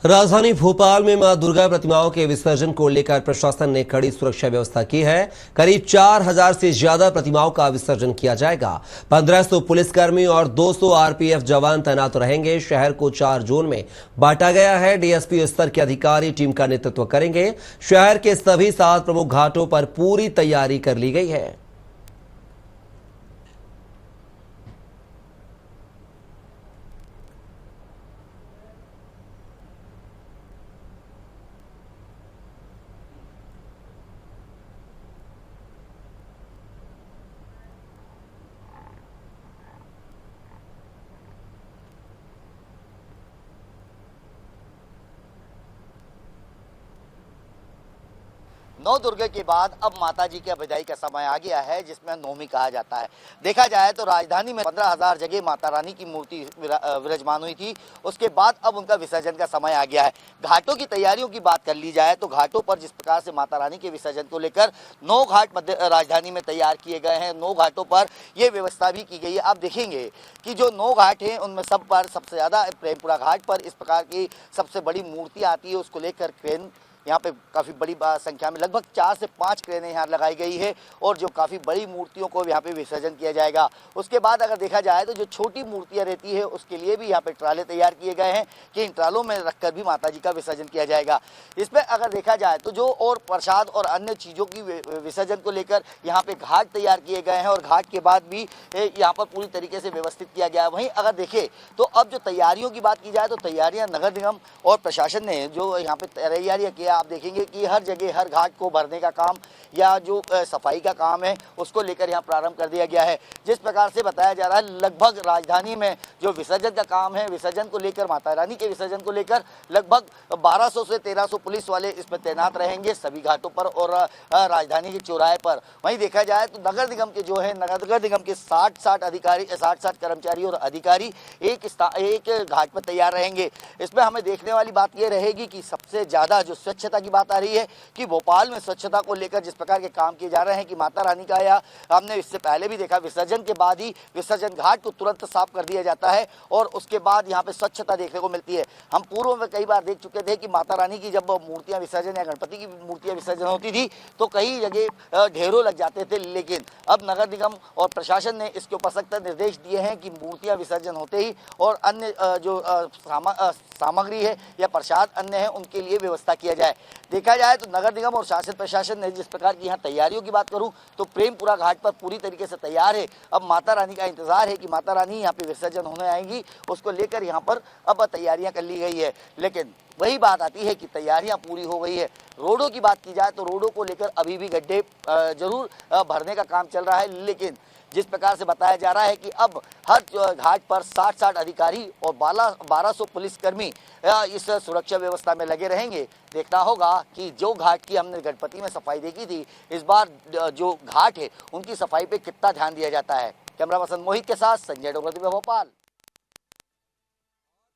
राजधानी भोपाल में मां दुर्गा प्रतिमाओं के विसर्जन को लेकर प्रशासन ने कड़ी सुरक्षा व्यवस्था की है। करीब 4000 से ज्यादा प्रतिमाओं का विसर्जन किया जाएगा। 1500 पुलिसकर्मी और 200 आरपीएफ जवान तैनात रहेंगे। शहर को 4 जोन में बांटा गया है। डीएसपी स्तर के अधिकारी टीम का नेतृत्व करेंगे। शहर के सभी 7 प्रमुख घाटों पर पूरी तैयारी कर ली गई है। नौ दुर्गा के बाद अब माता जी के विदाई का समय आ गया है, जिसमें नौमी कहा जाता है। देखा जाए तो राजधानी में 15,000 जगह माता रानी की मूर्ति विराजमान हुई थी। उसके बाद अब उनका विसर्जन का समय आ गया है। घाटों की तैयारियों की बात कर ली जाए तो घाटों पर जिस प्रकार से माता रानी के विसर्जन को लेकर 9 घाट मध्य राजधानी में तैयार किए गए हैं। 9 घाटों पर ये व्यवस्था भी की गई है। आप देखेंगे कि जो 9 घाट हैं उनमें सब पर सबसे ज़्यादा प्रेमपुरा घाट पर इस प्रकार की सबसे बड़ी मूर्ति आती है। उसको लेकर क्रेन यहाँ पे काफ़ी बड़ी संख्या में लगभग 4 से 5 क्रेनें यहाँ लगाई गई है और जो काफ़ी बड़ी मूर्तियों को यहाँ पे विसर्जन किया जाएगा। उसके बाद अगर देखा जाए तो जो छोटी मूर्तियाँ रहती है उसके लिए भी यहाँ पे ट्राले तैयार किए गए हैं कि इन ट्रालों में रखकर भी माता जी का विसर्जन किया जाएगा। इसमें अगर देखा जाए तो जो और प्रसाद और अन्य चीज़ों की विसर्जन को लेकर यहाँ पे घाट तैयार किए गए हैं और घाट के बाद भी यहाँ पर पूरी तरीके से व्यवस्थित किया गया है। वहीं अगर देखें तो अब जो तैयारियों की बात की जाए तो तैयारियाँ नगर निगम और प्रशासन ने जो यहाँ पे तैयारियाँ किया, आप देखेंगे कि हर जगह हर घाट को भरने का काम या जो सफाई का काम है उसको लेकर यहाँ प्रारंभ कर दिया गया है। जिस प्रकार से बताया जा रहा है लगभग राजधानी में जो विसर्जन का काम है, विसर्जन को लेकर माता रानी के विसर्जन को लेकर लगभग 1200 से 1300 पुलिस वाले इसमें तैनात रहेंगे सभी घाटों पर और राजधानी के चौराहे पर। वहीं देखा जाए तो नगर निगम के जो है नगर निगम के 60 अधिकारी 60 कर्मचारी और अधिकारी एक घाट पर तैयार रहेंगे। इसमें हमें देखने वाली बात यह रहेगी कि सबसे ज़्यादा जो स्वच्छता की बात आ रही है कि भोपाल में स्वच्छता को लेकर जिस प्रकार के काम किए जा रहे हैं कि माता रानी का या हमने इससे पहले भी देखा विसर्जन के बाद ही विसर्जन घाट को तुरंत साफ कर दिया जाता है और उसके बाद यहाँ पे स्वच्छता देखने को मिलती है। हम पूर्व में कई बार देख चुके थे कि माता रानी की जब मूर्तियां विसर्जन या गणपति की मूर्तियां विसर्जन होती थी तो कई जगह ढेरों लग जाते थे, लेकिन अब नगर निगम और प्रशासन ने इसके ऊपर सख्त निर्देश दिए हैं कि मूर्तियां विसर्जन होते ही और अन्य जो सामग्री है या प्रसाद अन्य है उनके लिए व्यवस्था किया जाए। देखा जाए तो नगर निगम और शासन प्रशासन ने जिस प्रकार की यहाँ तैयारियों की बात करूं तो प्रेमपुरा घाट पर पूरी तरीके से तैयार है। अब माता रानी का इंतजार है कि माता रानी यहाँ पे विसर्जन होने आएंगी, उसको लेकर यहाँ पर अब तैयारियां कर ली गई है। लेकिन वही बात आती है कि तैयारियां पूरी हो गई है। रोडों की बात की जाए तो रोडों को लेकर अभी भी गड्ढे जरूर भरने का काम चल रहा है, लेकिन जिस प्रकार से बताया जा रहा है कि अब हर घाट पर 60 अधिकारी और 1200 पुलिसकर्मी इस सुरक्षा व्यवस्था में लगे रहेंगे। देखना होगा कि जो घाट की हमने गणपति में सफाई देखी थी, इस बार जो घाट है उनकी सफाई पे कितना ध्यान दिया जाता है। कैमरा पर्सन मोहित के साथ संजय डोगरा, भोपाल।